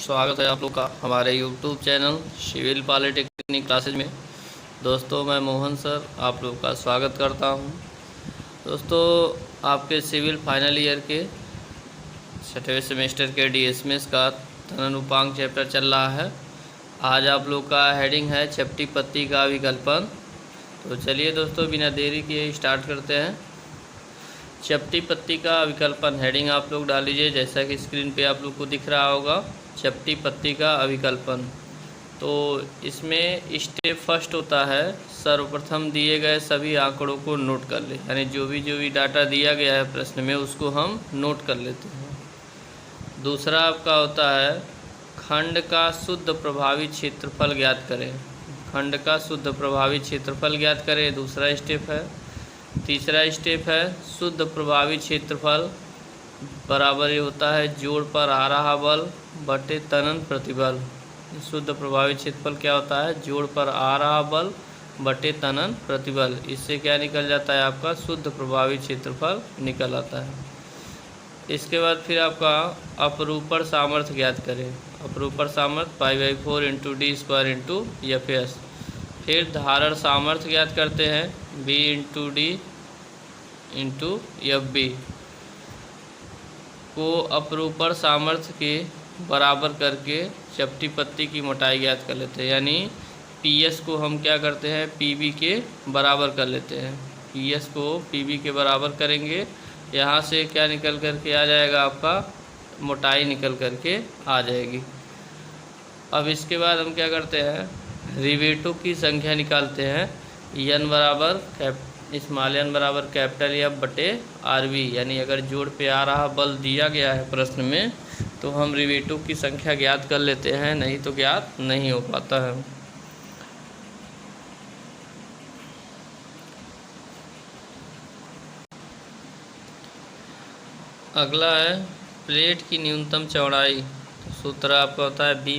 स्वागत है आप लोग का हमारे YouTube channel Civil Polytechnic Classes में। दोस्तों मैं मोहन सर आप लोग का स्वागत करता हूं। दोस्तों आपके सिविल फाइनल ईयर के 6वें सेमेस्टर के डीएसएमएस का तदनुपांक चैप्टर चल रहा है। आज आप लोग का हेडिंग है चपटी पत्ती का विकल्पन। तो चलिए दोस्तों बिना देरी किए स्टार्ट करते हैं। चपटी पत्ती का विकल्पन हेडिंग आप लोग डाल लीजिए, जैसा कि स्क्रीन पे आप लोग को दिख रहा होगा चपटी पत्ती का अविकल्पन। तो इसमें स्टेप फर्स्ट होता है सर्वप्रथम दिए गए सभी आंकड़ों को नोट कर ले, यानी जो भी डाटा दिया गया है प्रश्न में उसको हम नोट कर लेते हैं। दूसरा आपका होता है खंड का शुद्ध प्रभावी क्षेत्रफल ज्ञात करें। खंड का शुद्ध प्रभावी क्षेत्रफल ज्ञात करें, दूसरा स्टेप है। तीसरा स्टेप है शुद्ध प्रभावी क्षेत्रफल बराबर ये होता है जोड़ पर आ रहा बल बटे तनन प्रतिबल। शुद्ध प्रभावी क्षेत्रफल क्या होता है? जोड़ पर आ रहा बल बटे तनन प्रतिबल। इससे क्या निकल जाता है? आपका शुद्ध प्रभावी क्षेत्रफल निकल आता है। इसके बाद फिर आपका अपरूपण सामर्थ्य ज्ञात करें। अपरूपण सामर्थ्य π/4 × d² × Fs। फिर धारण सामर्थ्य ज्ञात करते हैं B × D × Fb को अपरूपण सामर्थ्य के बराबर करके चपटी पत्ती की मोटाई ज्ञात कर लेते हैं। यानी PS को हम क्या करते हैं? PB के बराबर कर लेते हैं। PS को PB के बराबर करेंगे, यहाँ से क्या निकल कर के आ जाएगा? आपका मोटाई निकल कर के आ जाएगी। अब इसके बाद हम क्या करते हैं? रिवेटों की संख्या निकालते हैं। n बराबर स्मॉल n बराबर कैपिटल F बटे RV। यानी अगर जोड़ पे आ रहा बल दिया गया है प्रश्न में तो हम रिवेटों की संख्या ज्ञात कर लेते हैं, नहीं तो ज्ञात नहीं हो पाता है। अगला है प्लेट की न्यूनतम चौड़ाई। तो सूत्र आपका होता है B -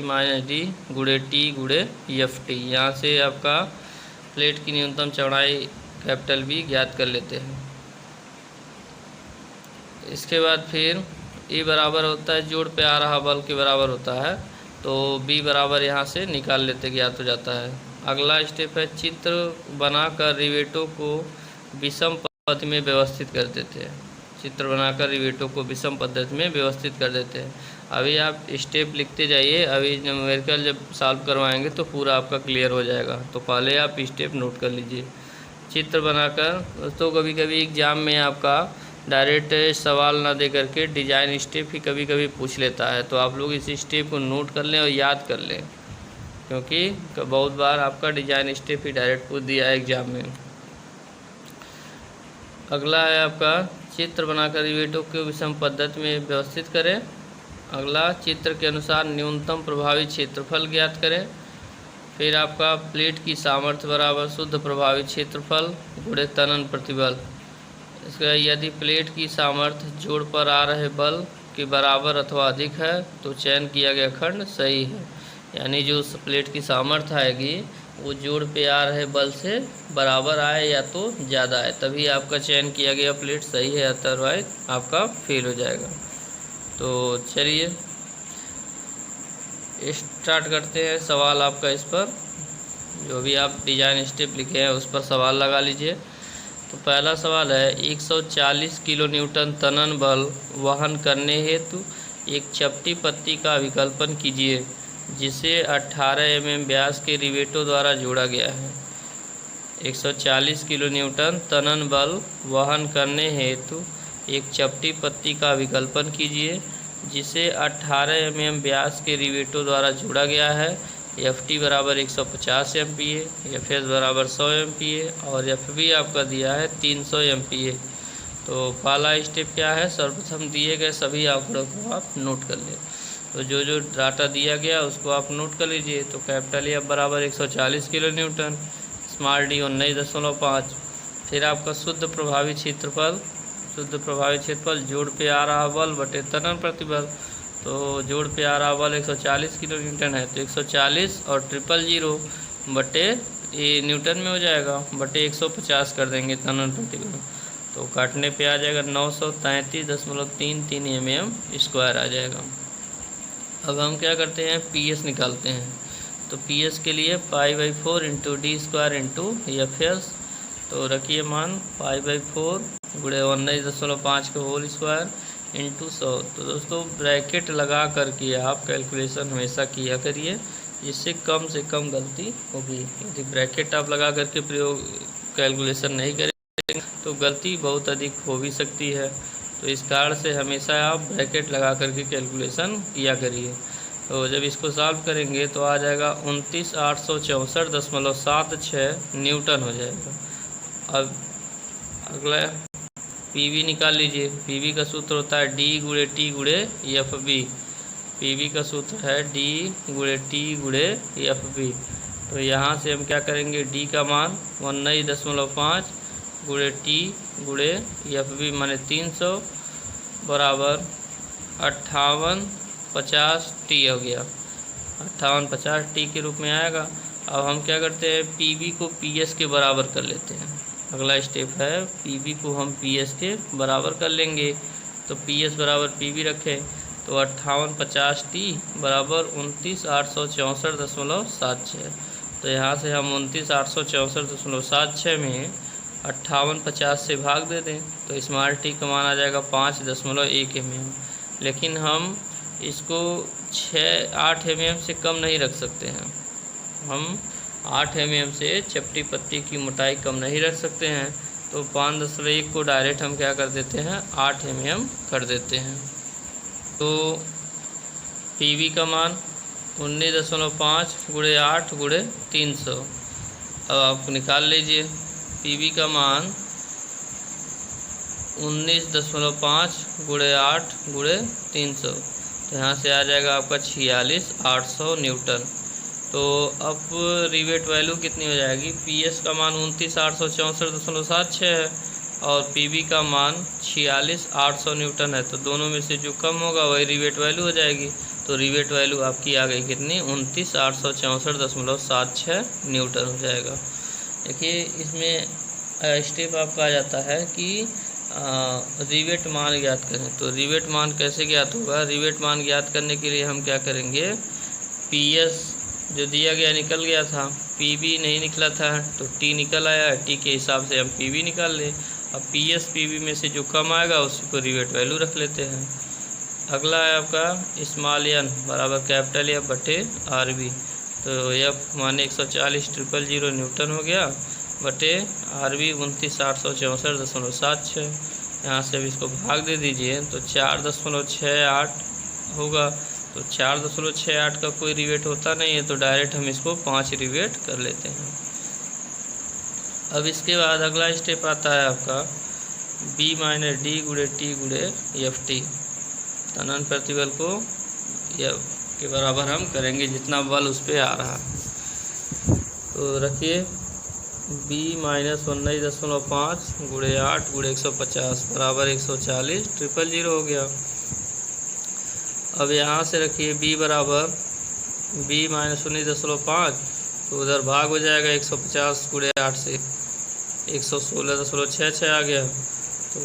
D × T × FT। यहाँ से आपका प्लेट की न्यूनतम चौड़ाई कैपिटल B ज्ञात कर लेते हैं। इसके बाद फिर E बराबर होता है जोड़ पे आ रहा बल के बराबर होता है, तो B बराबर यहाँ से निकाल लेते ज्ञात हो जाता है। अगला स्टेप है चित्र बनाकर रिवेटों को विषम पद्धति में व्यवस्थित कर देते हैं। चित्र बनाकर रिवेटों को विषम पद्धति में व्यवस्थित कर देते हैं। अभी आप स्टेप लिखते जाइए, अभी न्यूमेरिकल जब सॉल्व करवाएंगे तो पूरा आपका क्लियर हो जाएगा। तो पहले आप स्टेप नोट कर लीजिए। चित्र बनाकर दोस्तों कभी कभी एग्जाम में आपका डायरेक्ट सवाल ना दे करके डिजाइन स्टेप ही कभी कभी पूछ लेता है, तो आप लोग इस स्टेप को नोट कर लें और याद कर लें, क्योंकि बहुत बार आपका डिजाइन स्टेप ही डायरेक्ट पूछ दिया है एग्जाम में। अगला है आपका चित्र बनाकर रिवेटों को विषम पद्धति में व्यवस्थित करें। अगला चित्र के अनुसार न्यूनतम प्रभावी क्षेत्रफल ज्ञात करें। फिर आपका प्लेट की सामर्थ्य बराबर शुद्ध प्रभावी क्षेत्रफल गुणे तनन प्रतिबल। इसका यदि प्लेट की सामर्थ्य जोड़ पर आ रहे बल के बराबर अथवा अधिक है तो चयन किया गया खंड सही है। यानी जो उस प्लेट की सामर्थ्य आएगी वो जोड़ पे आ रहे बल से बराबर आए या तो ज़्यादा आए, तभी आपका चयन किया गया प्लेट सही है, अदरवाइज आपका फेल हो जाएगा। तो चलिए स्टार्ट करते हैं सवाल आपका। इस पर जो भी आप डिजाइन स्टेप लिखे हैं उस पर सवाल लगा लीजिए। तो पहला सवाल है 140 किलो न्यूटन तनन बल वहन करने हेतु एक चपटी पत्ती का विकल्पन कीजिए जिसे 18 mm व्यास के रिवेटों द्वारा जोड़ा गया है। 140 किलो न्यूटन तनन बल वहन करने हेतु एक चपटी पत्ती का विकल्पन कीजिए जिसे 18 mm व्यास के रिवेटों द्वारा जोड़ा गया है। FT बराबर 150 MPa, FS बराबर 100 MPa और FB आपका दिया है 300 MPa। तो पहला स्टेप क्या है? सर्वप्रथम दिए गए सभी आंकड़ों को आप नोट कर लें। तो जो डाटा दिया गया उसको आप नोट कर लीजिए। तो कैपिटल F बराबर 140 किलो न्यूटन, स्मॉल d 19.5। फिर आपका शुद्ध प्रभावी क्षेत्रफल, शुद्ध प्रभावी क्षेत्रफल जोड़ पे आ रहा बल बटे तनन प्रतिबल। तो जोड़ पे आ रहा बल 140 किलो न्यूटन है, तो 140 और 000 बटे ये न्यूटन में हो जाएगा बटे 150 कर देंगे तनन प्रतिबल। तो काटने पे आ जाएगा 933.33 mm² आ जाएगा। अब हम क्या करते हैं, पीएस निकालते हैं। तो पीएस के लिए π/4 into D square into F. तो रखिए मान π/4 गुणे 19.5 के होल स्क्वायर इंटू 100। तो दोस्तों ब्रैकेट लगा करके आप कैलकुलेशन हमेशा किया करिए, जिससे कम से कम गलती होगी। यदि ब्रैकेट आप लगा करके प्रयोग कैलकुलेशन नहीं करेंगे तो गलती बहुत अधिक हो भी सकती है। तो इस कारण से हमेशा आप ब्रैकेट लगा करके कैलकुलेशन किया करिए। तो जब इसको सॉल्व करेंगे तो आ जाएगा 29,864.76 न्यूटन हो जाएगा। अब अगला पीवी निकाल लीजिए। पीवी का सूत्र होता है डी गुणे टी गुणे एफ बी। पीवी का सूत्र है डी गुणे टी गुणे एफ बी। तो यहाँ से हम क्या करेंगे, डी का मान 19.5 गुणे टी गुणे एफ बी माने 300 बराबर 5850 टी हो गया। 5850 टी के रूप में आएगा। अब हम क्या करते हैं, पीवी को पीएस के बराबर कर लेते हैं। अगला स्टेप है, पीवी को हम पीएस के बराबर कर लेंगे। तो पीएस बराबर पीवी रखें तो 5850 टी बराबर 29,864.76। तो यहाँ से हम 29,864.76 में 5850 से भाग दे दें तो स्मॉल टी का मान आ जाएगा 5.1 mm। लेकिन हम इसको 8 mm से कम नहीं रख सकते हैं। हम 8 mm से चपटी पत्ती की मोटाई कम नहीं रख सकते हैं। तो 5.1 को डायरेक्ट हम क्या कर देते हैं, 8 mm कर देते हैं। तो पीवी का मान 19.5 गुणे 8 गुणे 300। अब आप निकाल लीजिए। पीवी का मान 19.5 गुणे 8 गुणे 300। तो यहाँ से आ जाएगा आपका 46,800 न्यूटन। तो अब रिवेट वैल्यू कितनी हो जाएगी, पीएस का मान 29,864.76 है और पीवी का मान 46,800 न्यूटन है। तो दोनों में से जो कम होगा वही रिवेट वैल्यू हो जाएगी। तो रिवेट वैल्यू आपकी आ गई कितनी, 29,864.76 न्यूटन हो जाएगा। देखिए इसमें स्टेप आपका आ जाता है कि रिवेट मान ज्ञात करें। तो रिवेट मान कैसे ज्ञात होगा, रिवेट मान ज्ञात करने के लिए हम क्या करेंगे, पीएस जो दिया गया निकल गया था, पीवी नहीं निकला था तो टी निकल आया, टी के हिसाब से हम पीवी निकाल लें। अब पीएस पीवी में से जो कम आएगा उसी को रिवेट वैल्यू रख लेते हैं। अगला है आपका स्मॉल एन बराबर कैपिटल एफ बटे आर बी। तो एफ माने 140,000 न्यूटन हो गया बटे आर बी 29,864.76। यहाँ से अब इसको भाग दे दीजिए तो 4.68 होगा। तो 4.68 का कोई रिवेट होता नहीं है तो डायरेक्ट हम इसको 5 रिवेट कर लेते हैं। अब इसके बाद अगला स्टेप आता है आपका बी माइनस डी गुणे टी गुणे एफ टी। तनन प्रतिबल को एफ के बराबर हम करेंगे जितना बल उस पर आ रहा है। तो रखिए बी माइनस 19.5 गुणे 8 गुणे 150 बराबर 140,000 हो गया। अब यहाँ से रखिए b बराबर b माइनस 19.5 तो उधर भाग हो जाएगा 150 गुणे 8 से 116.66 आ गया। तो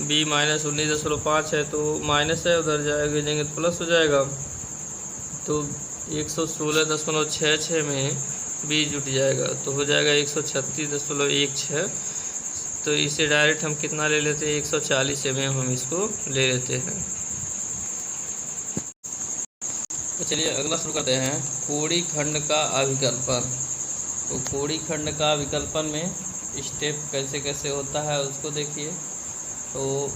b माइनस 19.5 है तो माइनस है, उधर जाएंगे तो प्लस हो जाएगा। तो 116.66 में b जुट जाएगा तो हो जाएगा 136.16। तो इसे डायरेक्ट हम कितना ले लेते हैं, 140 mm हम इसको ले लेते हैं। तो चलिए अगला शुरू करते हैं, कोड़ी खंड का अभिकल्पन। तो कोड़ी खंड का अभिकल्पन में स्टेप कैसे कैसे होता है उसको देखिए। तो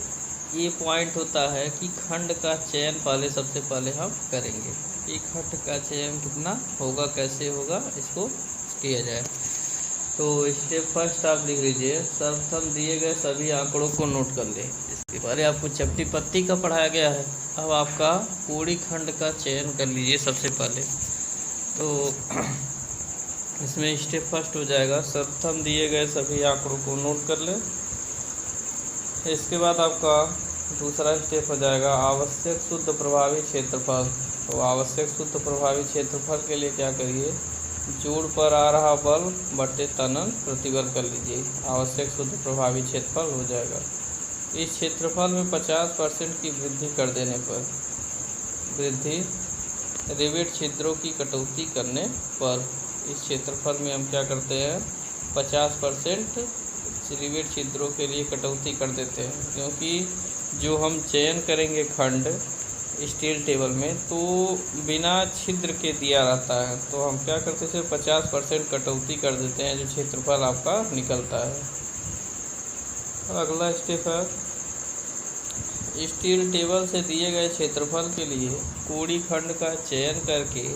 ये पॉइंट होता है कि खंड का चयन सबसे पहले हम करेंगे। ये खंड का चयन कितना होगा, कैसे होगा, इसको किया जाए। तो स्टेप फर्स्ट आप लिख लीजिए, सर्वप्रथम दिए गए सभी आंकड़ों को नोट कर लें। इसके पहले आपको चपटी पत्ती का पढ़ाया गया है। अब आपका कोड़ी खंड का चयन कर लीजिए सबसे पहले। तो इसमें स्टेप फर्स्ट हो जाएगा, सर्वप्रथम दिए गए सभी आंकड़ों को नोट कर लें। इसके बाद आपका दूसरा स्टेप हो जाएगा आवश्यक शुद्ध प्रभावी क्षेत्रफल। तो आवश्यक शुद्ध प्रभावी क्षेत्रफल के लिए क्या करिए, जोड़ पर आ रहा बल बटे तनन प्रतिबल कर लीजिए। आवश्यक शुद्ध प्रभावी क्षेत्रफल हो जाएगा। इस क्षेत्रफल में 50% की वृद्धि कर देने पर, वृद्धि रिवेट छिद्रों की कटौती करने पर। इस क्षेत्रफल में हम क्या करते हैं, 50% रिवेट छिद्रों के लिए कटौती कर देते हैं, क्योंकि जो हम चयन करेंगे खंड स्टील टेबल में तो बिना छिद्र के दिया रहता है, तो हम क्या करते हैं, सिर्फ 50% कटौती कर देते हैं जो क्षेत्रफल आपका निकलता है। अगला स्टेप है, स्टील टेबल से दिए गए क्षेत्रफल के लिए कोड़ी खंड का चयन करके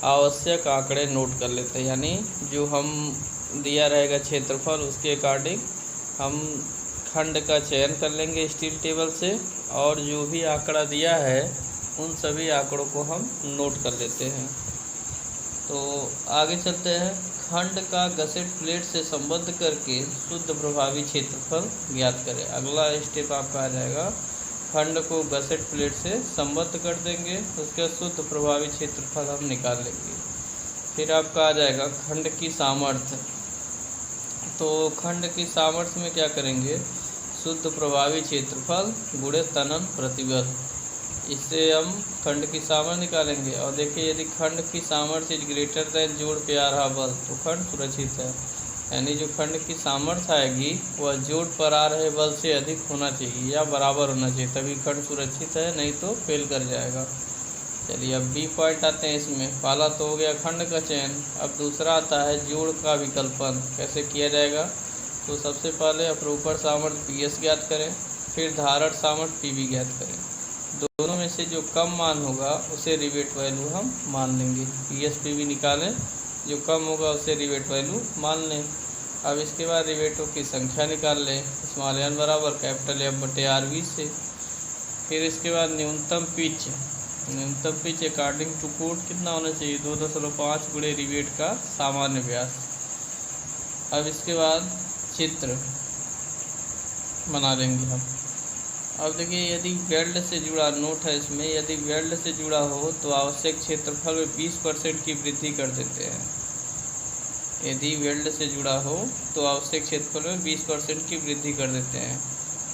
आवश्यक आंकड़े नोट कर लेते हैं। यानी जो हम दिया रहेगा क्षेत्रफल उसके अकॉर्डिंग हम खंड का चयन कर लेंगे स्टील टेबल से, और जो भी आंकड़ा दिया है उन सभी आंकड़ों को हम नोट कर लेते हैं। तो आगे चलते हैं, खंड का गसेट प्लेट से संबद्ध करके शुद्ध प्रभावी क्षेत्रफल ज्ञात करें। अगला स्टेप आपका आ जाएगा, खंड को गसेट प्लेट से संबद्ध कर देंगे, उसका शुद्ध प्रभावी क्षेत्रफल हम निकाल लेंगे। फिर आपका आ जाएगा खंड की सामर्थ्य। तो खंड की सामर्थ्य में क्या करेंगे, शुद्ध प्रभावी क्षेत्रफल गुणे तनन प्रतिबल, इससे हम खंड की सामर्थ्य निकालेंगे। और देखिए, यदि खंड की सामर्थ्य इज ग्रेटर देन जोड़ पे आ रहा बल तो खंड सुरक्षित है। यानी जो खंड की सामर्थ्य आएगी वह जोड़ पर आ रहे बल से अधिक होना चाहिए या बराबर होना चाहिए, तभी खंड सुरक्षित है, नहीं तो फेल कर जाएगा। चलिए अब बी पॉइंट आते हैं। इसमें पहला तो हो गया खंड का चयन, अब दूसरा आता है जोड़ का विकल्पन। कैसे किया जाएगा, तो सबसे पहले अपरूपण सामर्थ्य पीएस ज्ञात करें, फिर धारण सामर्थ्य पीवी ज्ञात करें। दोनों में से जो कम मान होगा उसे रिवेट वैल्यू हम मान लेंगे। पीएस पीवी निकालें, जो कम होगा उसे रिवेट वैल्यू मान लें। अब इसके बाद रिवेटों की संख्या निकाल लें, स्मॉल एन बराबर कैपिटल एफ बटे आर वी से। फिर इसके बाद न्यूनतम पिच अकॉर्डिंग टू कोड कितना होना चाहिए, 2.5 गुणे रिवेट का सामान्य व्यास। अब इसके बाद चित्र बना लेंगे हम। अब देखिए, यदि वेल्ड से जुड़ा नोट है इसमें, यदि वेल्ड से जुड़ा हो तो आवश्यक क्षेत्रफल में 20% की वृद्धि कर देते हैं। यदि वेल्ड से जुड़ा हो तो आवश्यक क्षेत्रफल में 20% की वृद्धि कर देते हैं।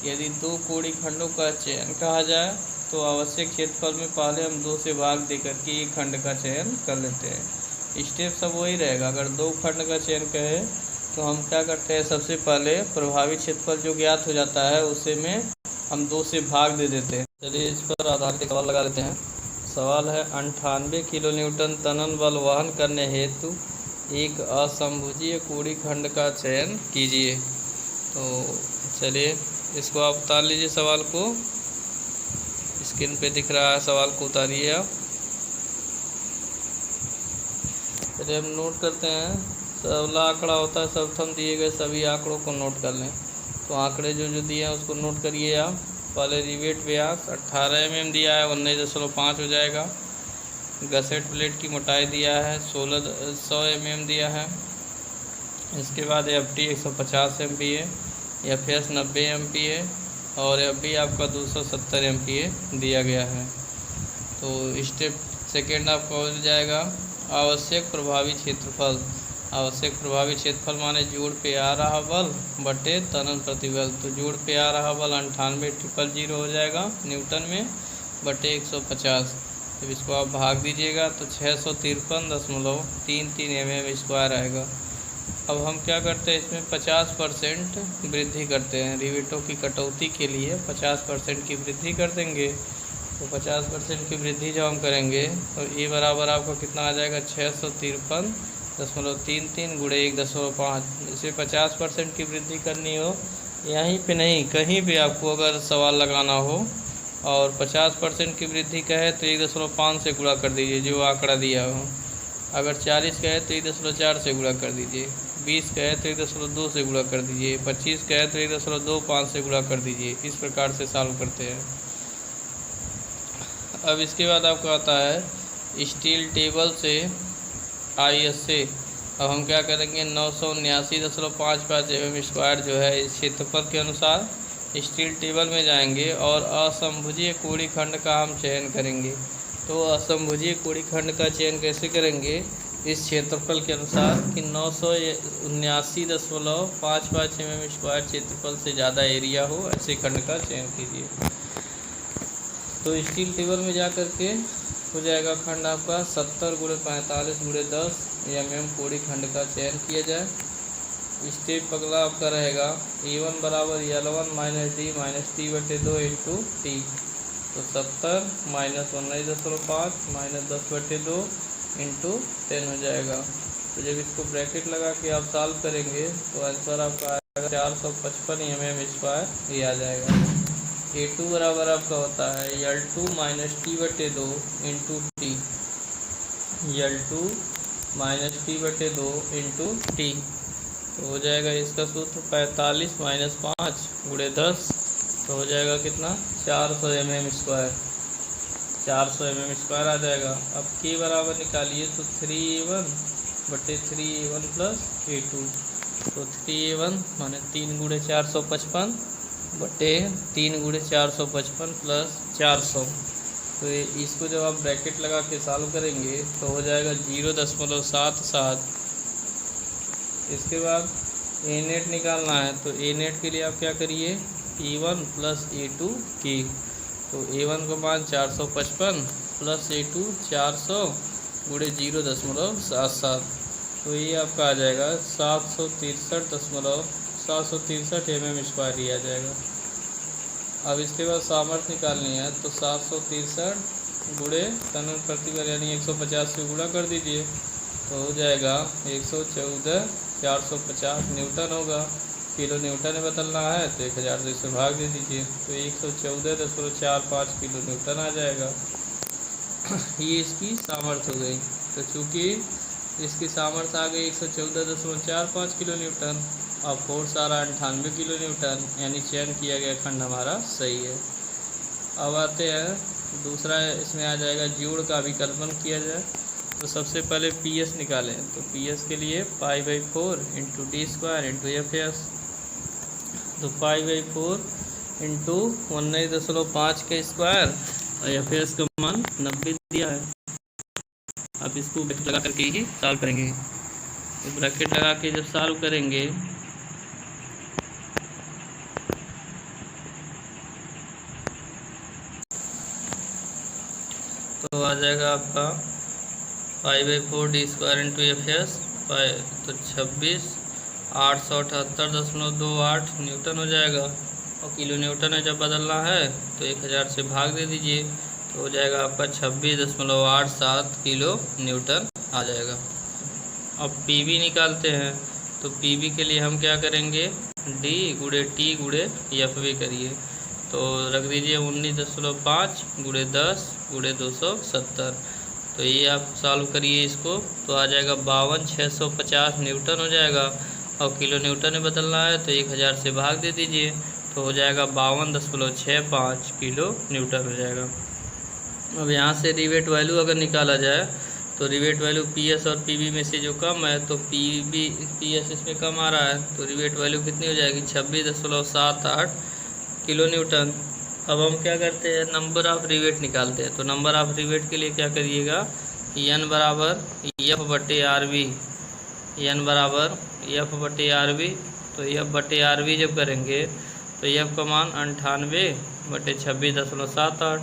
यदि दो कोड़ी खंडों का चयन कहा जाए तो आवश्यक क्षेत्रफल में पहले हम 2 से भाग देकर के एक खंड का चयन कर लेते हैं। स्टेप सब वही रहेगा। अगर 2 खंड का चयन कहे तो हम क्या करते हैं, सबसे पहले प्रभावी क्षेत्रफल जो ज्ञात हो जाता है उसे में हम 2 से भाग दे देते हैं। चलिए इस पर आधारित सवाल लगा लेते हैं। सवाल है, 98 किलो न्यूटन तनन बल वहन करने हेतु एक असमभुजीय कोड़ी खंड का चयन कीजिए। तो चलिए इसको आप उतार लीजिए, सवाल को स्क्रीन पे दिख रहा है, सवाल को उतारिए आप। चलिए हम नोट करते हैं। पहला आंकड़ा होता है, सर्वप्रथम दिए गए सभी आंकड़ों को नोट कर लें। तो आंकड़े जो दिए हैं उसको नोट करिए आप। पहले रिवेट व्यास 18 mm दिया है, 19.5 हो जाएगा। गसेट प्लेट की मोटाई दिया है 100 mm दिया है। इसके बाद FT 150 MPa, FS 90 MPa और FB आपका 270 MPa दिया गया है। तो स्टेप सेकेंड आपका हो जाएगा आवश्यक प्रभावी क्षेत्रफल। आवश्यक प्रभावी क्षेत्रफल माने जोड़ पे आ रहा बल बटे तनन प्रतिबल। तो जोड़ पे आ रहा बल 98,000 हो जाएगा न्यूटन में बटे 150। जब इसको आप भाग दीजिएगा तो 653.33 mm² आएगा। अब हम क्या करते हैं, इसमें 50% वृद्धि करते हैं। रिवेटों की कटौती के लिए 50% की वृद्धि कर देंगे। तो 50% की वृद्धि जब हम करेंगे तो ये बराबर आपको कितना आ जाएगा, 653.33 गुणे 1.5। इसे 50% की वृद्धि करनी हो, यहीं पे नहीं कहीं भी आपको अगर सवाल लगाना हो और 50% की वृद्धि कहे तो 1.5 से गुणा कर दीजिए जो आंकड़ा दिया हो। अगर 40 कहे तो 1.4 से गुणा कर दीजिए, 20 कहे तो 1.2 से गुणा कर दीजिए, 25 कहे तो 1.25 से गुणा कर दीजिए। इस प्रकार से सॉल्व करते हैं। अब इसके बाद आपको आता है स्टील टेबल से ISA। अब हम क्या करेंगे, 979.55 mm² जो है इस क्षेत्रफल के अनुसार स्टील टेबल में जाएंगे और असमभुजीय कोड़ी खंड का हम चयन करेंगे। तो असमभुजीय कोड़ी खंड का चयन कैसे करेंगे, इस क्षेत्रफल के अनुसार कि 979.55 mm² क्षेत्रफल से ज़्यादा एरिया हो ऐसे खंड का चयन कीजिए। तो स्टील टेबल में जा कर के हो जाएगा खंड आपका 70 गुणे 45 गुणे 10 mm कोड़ी खंड का चयन किया जाए। स्टेप अगला आपका रहेगा E1 बराबर L1 minus D minus T बटे 2 इंटू टी। तो 70 माइनस 19.5 माइनस 10 बटे 2 इंटू 10 हो जाएगा। तो जब इसको ब्रैकेट लगा के आप सॉल्व करेंगे तो आंसर आपका आएगा 455 mm² ये आ जाएगा। A2 बराबर आपका होता है L2 माइनस टी बटे 2 into T. L2 minus T बटे 2 इंटू टी। तो हो जाएगा इसका सूत्र 45 माइनस 5 गुणे 10 तो हो जाएगा कितना 400 mm²। 400 mm² आ जाएगा। अब के बराबर निकालिए तो 3A1 बटे 3A1 प्लस A2। तो 3A1 माने 3 गुणे 455 बटे 3 गुणे 455 प्लस 400। तो इसको जब आप ब्रैकेट लगा के सॉल्व करेंगे तो हो जाएगा 0.77। इसके बाद ए नेट निकालना है। तो ए नेट के लिए आप क्या करिए E1 प्लस A2 की। तो A1 का मान 455 प्लस A2 400 गुणे 0.77। तो ये आपका आ जाएगा 763 mm² ही आ जाएगा। अब इसके बाद सामर्थ्य निकालनी है। तो 763 गुणे तनन प्रतिबल यानी 150 से गुणा कर दीजिए तो हो जाएगा 114 450 न्यूटन होगा। किलो न्यूटन में बदलना है तो 1000 से इसे भाग दे दीजिए तो 114.45 किलो न्यूटन आ जाएगा। ये इसकी सामर्थ्य हो गई। तो चूँकि इसकी सामर्थ्य आ गई 114.45 किलो न्यूटन और फोर्स आ रहा 98 किलो न्यूटन, यानी चयन किया गया खंड हमारा सही है। अब आते हैं दूसरा, इसमें आ जाएगा जोड़ का विकल्पन किया जाए। तो सबसे पहले PS निकालें। तो PS के लिए π/4 इंटू d² इंटू FS। तो π/4 इंटू 19.5 के स्क्वायर और FS का मान 90 दिया है। अब इसको ब्रैकेट लगा करके ही सॉल्व करेंगे। तो ब्रैकेट लगा के जब सॉल्व करेंगे तो आ जाएगा आपका π/4 d² इंटू FS। तो 26 878.28 न्यूटन हो जाएगा। और किलो न्यूटन में जब बदलना है तो 1000 से भाग दे दीजिए तो हो जाएगा आपका 26.87 किलो न्यूटन आ जाएगा। अब PB निकालते हैं। तो PB के लिए हम क्या करेंगे D गुणे T गुणे FB करिए। तो रख दीजिए 19.5 गुणे 10 गुणे 270। तो ये आप सॉल्व करिए इसको तो आ जाएगा 52,650 न्यूटन हो जाएगा। और किलो न्यूटन में बदलना है तो 1000 से भाग दे दीजिए तो हो जाएगा 52.65 किलो न्यूटन हो जाएगा। अब यहाँ से रिवेट वैल्यू अगर निकाला जाए तो रिवेट वैल्यू PS और PB में से जो कम है तो PS इसमें कम आ रहा है तो रिवेट वैल्यू कितनी हो जाएगी 26.78 किलो न्यूटन। अब हम क्या करते हैं नंबर ऑफ रिवेट निकालते हैं। तो नंबर ऑफ रिवेट के लिए क्या करिएगा N बराबर F बटे RV। N बराबर F बटे RV। तो F बटे RV जब करेंगे तो F का मान 98 बटे 26.78।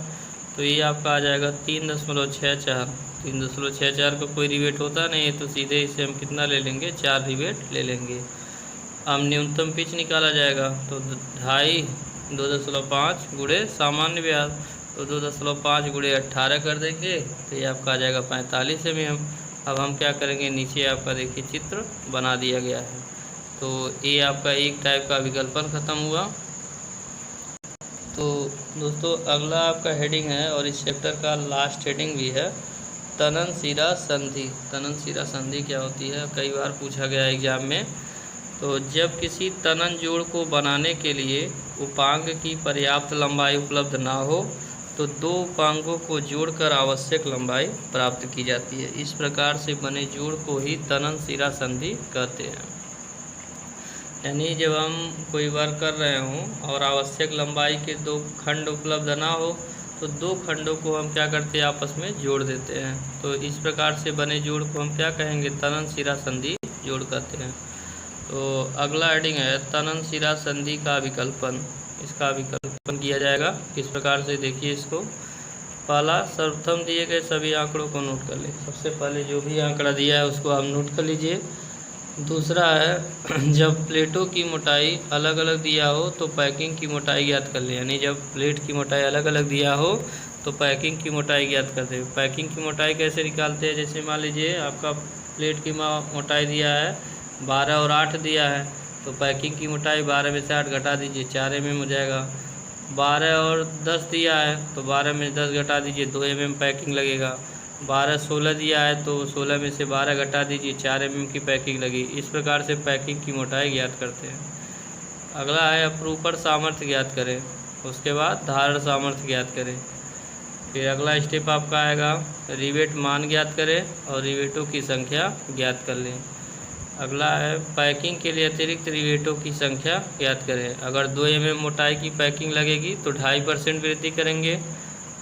तो ये आपका आ जाएगा 3.64। 3.64 का कोई रिवेट होता नहीं है तो सीधे इसे हम कितना ले लेंगे 4 रिवेट ले लेंगे। अब न्यूनतम पिच निकाला जाएगा तो 2.5 गुणे सामान्य व्यास। तो 2.5 गुणे 18 कर देंगे तो ये आपका आ जाएगा 45 mm। अब हम क्या करेंगे नीचे आपका देखिए चित्र बना दिया गया है। तो ये आपका एक टाइप का विकल्पन ख़त्म हुआ। तो दोस्तों अगला आपका हेडिंग है और इस चैप्टर का लास्ट हेडिंग भी है तनन सिरा संधि। तनन सिरा संधि क्या होती है कई बार पूछा गया एग्जाम में। तो जब किसी तनन जोड़ को बनाने के लिए उपांग की पर्याप्त लंबाई उपलब्ध ना हो तो दो उपांगों को जोड़कर आवश्यक लंबाई प्राप्त की जाती है। इस प्रकार से बने जोड़ को ही तनन सिरा संधि कहते हैं। यानी जब हम कोई वर्क कर रहे हों और आवश्यक लंबाई के दो खंड उपलब्ध ना हो तो दो खंडों को हम क्या करते हैं आपस में जोड़ देते हैं। तो इस प्रकार से बने जोड़ को हम क्या कहेंगे तनन सिरा संधि जोड़ कहते हैं। तो अगला हेडिंग है तनन सिरा संधि का विकल्पन। इसका विकल्पन किया जाएगा किस प्रकार से देखिए इसको। पहला सर्वप्रथम दिए गए सभी आंकड़ों को नोट कर लें। सबसे पहले जो भी आंकड़ा दिया है उसको आप नोट कर लीजिए। दूसरा है जब प्लेटों की मोटाई अलग अलग दिया हो तो पैकिंग की मोटाई ज्ञात कर लें। यानी जब प्लेट की मोटाई अलग अलग दिया हो तो पैकिंग की मोटाई ज्ञात कर दें। पैकिंग की मोटाई कैसे निकालते हैं, जैसे मान लीजिए आपका प्लेट की मोटाई दिया है 12 और 8 दिया है, तो पैकिंग की मोटाई 12 में से 8 घटा दीजिए, 4 mm हो जाएगा। 12 और 10 दिया है तो 12 में 10 घटा दीजिए, 2 mm पैकिंग लगेगा। 12-16 दिया है तो 16 में से 12 घटा दीजिए, 4 mm की पैकिंग लगी। इस प्रकार से पैकिंग की मोटाई ज्ञात करते हैं। अगला है अपरूपण सामर्थ्य ज्ञात करें, उसके बाद धारण सामर्थ्य ज्ञात करें। फिर अगला स्टेप आपका आएगा रिवेट मान ज्ञात करें और रिवेटों की संख्या ज्ञात कर लें। अगला है पैकिंग के लिए अतिरिक्त रिवेटों की संख्या ज्ञात करें। अगर 2 mm मोटाई की पैकिंग लगेगी तो 2.5% वृद्धि करेंगे,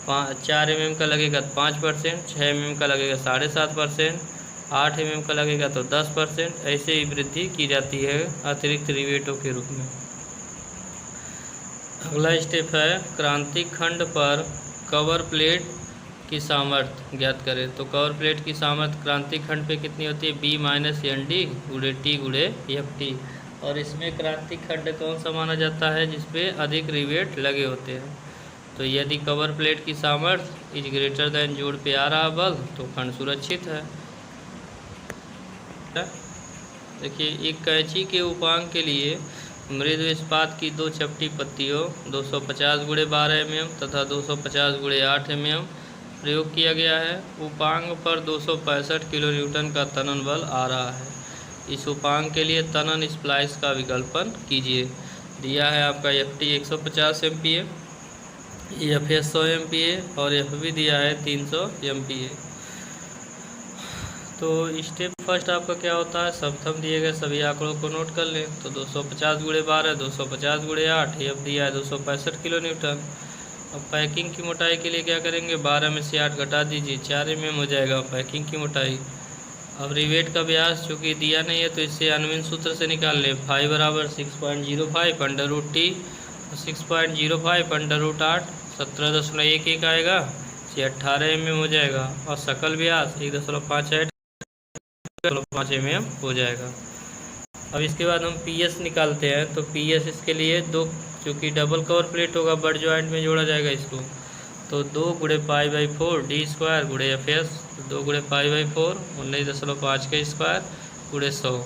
4 mm का लगेगा तो 5%, 6 mm का लगेगा 7.5%, 8 mm का लगेगा तो 10%। ऐसे ही वृद्धि की जाती है अतिरिक्त रिवेटों के रूप में। अगला स्टेप है क्रांतिक खंड पर कवर प्लेट की सामर्थ्य ज्ञात करें। तो कवर प्लेट की सामर्थ्य क्रांतिक खंड पे कितनी होती है, B - ND × T × FT। और इसमें क्रांतिक खंड कौन सा माना जाता है, जिसपे अधिक रिवेट लगे होते हैं। तो यदि कवर प्लेट की सामर्थ्य इज ग्रेटर देन जोड़ पे आ रहा बल तो खंड सुरक्षित है। देखिए एक कैंची के उपांग के लिए मृदु इस्पात की 2 चपटी पत्तियों 250 × 12 mm तथा 250 × 8 mm प्रयोग किया गया है। उपांग पर 265 kN का तनन बल आ रहा है। इस उपांग के लिए तनन स्प्लाइस का विकल्पन कीजिए। दिया है आपका FT 150 MPa, FS 100 MPa और FB दिया है 300 MPa। तो स्टेप फर्स्ट आपका क्या होता है, सर्वप्रथम दिए गए सभी आंकड़ों को नोट कर लें। तो 250 × 12, 250 × 8, F दिया है 265 kN। अब पैकिंग की मोटाई के लिए क्या करेंगे, 12 में से 8 घटा दीजिए, 4 mm हो जाएगा पैकिंग की मोटाई। अब रिवेट का व्यास चूँकि दिया नहीं है तो इससे अन्वयन सूत्र से निकाल लें। फाई बराबर 6.05 √T, 6.05 √8 17.11 आएगा, ये 18 mm हो जाएगा। और सकल व्यास 1.58 mm हो जाएगा। अब इसके बाद हम PS निकालते हैं। तो PS इसके लिए 2, चूँकि डबल कवर प्लेट होगा बट जॉइंट में जोड़ा जाएगा इसको, तो 2 × π/4 D² × FS, 2 × π/4 19.5 के स्क्वायर × 100,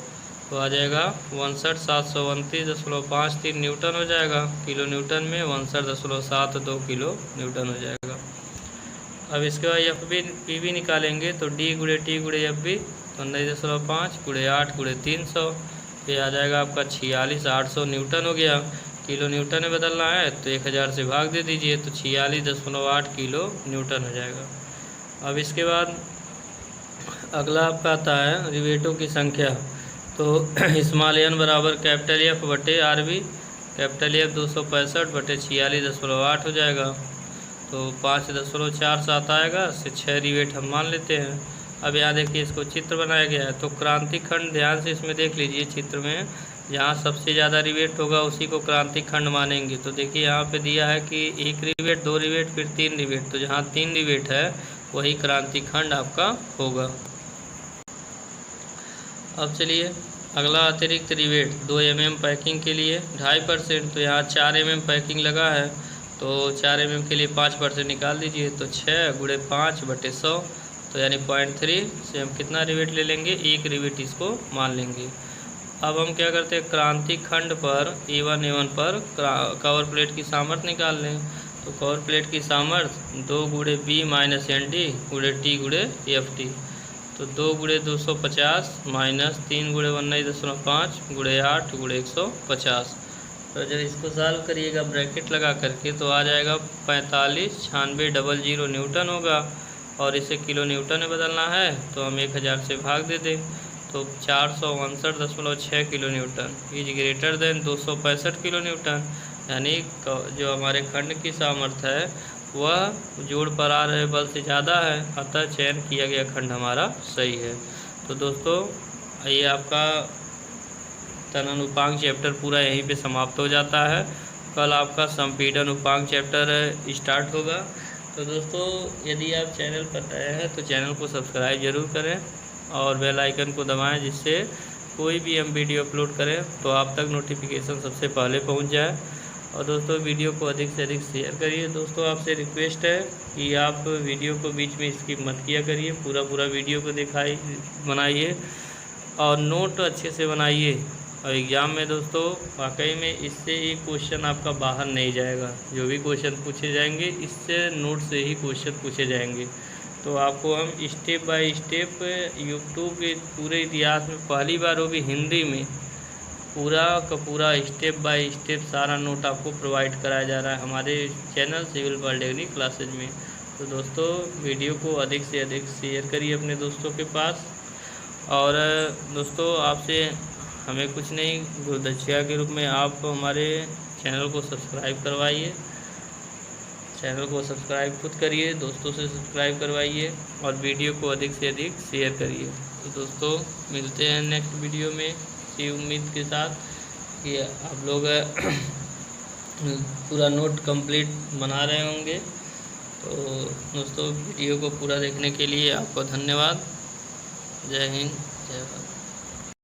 तो आ जाएगा 62,729.53 न्यूटन हो जाएगा। किलो न्यूटन में 62.72 किलो न्यूटन हो जाएगा। अब इसके बाद PB निकालेंगे। तो D × T × FB 19.5 × 8 × 300, ये आ जाएगा आपका 46,800 न्यूटन हो गया। किलो न्यूटन में बदलना है तो 1000 से भाग दे दीजिए, तो 46.8 किलो न्यूटन हो जाएगा। अब इसके बाद अगला आपका आता है रिवेटों की संख्या। तो स्मॉल n बराबर कैपिटल F बटे RB, कैपिटल F 265 बटे 46.8 हो जाएगा, तो 5.47 आएगा। से 6 रिवेट हम मान लेते हैं। अब यहाँ देखिए इसको चित्र बनाया गया है। तो क्रांतिक खंड ध्यान से इसमें देख लीजिए, चित्र में जहाँ सबसे ज़्यादा रिवेट होगा उसी को क्रांतिक खंड मानेंगे। तो देखिए यहाँ पे दिया है कि 1 रिवेट, 2 रिवेट, फिर 3 रिवेट। तो जहाँ 3 रिवेट है वही क्रांतिक खंड आपका होगा। अब चलिए अगला अतिरिक्त रिवेट 2 mm पैकिंग के लिए 2.5%। तो यहाँ 4 mm पैकिंग लगा है, तो 4 mm के लिए 5% निकाल दीजिए, तो 6 × 5 बटे 100, तो यानी 0.3 से हम कितना रिवेट ले लेंगे, 1 रिवेट इसको मान लेंगे। अब हम क्या करते हैं, क्रांतिक खंड पर A1 पर कवर प्लेट की सामर्थ्य निकाल लें। तो कवर प्लेट की सामर्थ्य 2 × B - ND × T × FT, तो 2 × 250 - 3 × 19.5 × 8 × 150। तो जब इसको सॉल्व करिएगा ब्रैकेट लगा करके तो आ जाएगा 45,9600 न्यूटन होगा। और इसे किलो न्यूटन में बदलना है तो हम 1000 से भाग दे दें, तो 459.6 kilo Newton is greater than 265 kilo Newton. यानी जो हमारे खंड की सामर्थ्य है वह जोड़ पर आ रहे बल से ज़्यादा है, अतः चयन किया गया खंड हमारा सही है। तो दोस्तों ये आपका तनन उपांग चैप्टर पूरा यहीं पे समाप्त हो जाता है। कल आपका संपीड़न उपांग चैप्टर स्टार्ट होगा। तो दोस्तों यदि आप चैनल पर नए हैं तो चैनल को सब्सक्राइब ज़रूर करें और बेल आइकन को दबाएं, जिससे कोई भी हम वीडियो अपलोड करें तो आप तक नोटिफिकेशन सबसे पहले पहुंच जाए। और दोस्तों वीडियो को अधिक से अधिक शेयर करिए। दोस्तों आपसे रिक्वेस्ट है कि आप वीडियो को बीच में स्किप मत किया करिए, पूरा वीडियो को बनाइए और नोट अच्छे से बनाइए। और एग्ज़ाम में दोस्तों वाकई में इससे एक क्वेश्चन आपका बाहर नहीं जाएगा। जो भी क्वेश्चन पूछे जाएंगे इससे नोट से ही क्वेश्चन पूछे जाएंगे। तो आपको हम स्टेप बाय स्टेप यूट्यूब के पूरे इतिहास में पहली बार, वो भी हिंदी में, पूरा का पूरा स्टेप बाय स्टेप सारा नोट आपको प्रोवाइड कराया जा रहा है हमारे चैनल सिविल पॉलिटेक्निक क्लासेज में। तो दोस्तों वीडियो को अधिक से अधिक शेयर करिए अपने दोस्तों के पास। और दोस्तों आपसे हमें कुछ नहीं, गुरुदक्षिणा के रूप में आप हमारे चैनल को सब्सक्राइब करवाइए। चैनल को सब्सक्राइब खुद करिए, दोस्तों से सब्सक्राइब करवाइए और वीडियो को अधिक से अधिक शेयर करिए। तो दोस्तों मिलते हैं नेक्स्ट वीडियो में इसी उम्मीद के साथ कि आप लोग पूरा नोट कंप्लीट बना रहे होंगे। तो दोस्तों वीडियो को पूरा देखने के लिए आपको धन्यवाद। जय हिंद, जय भारत।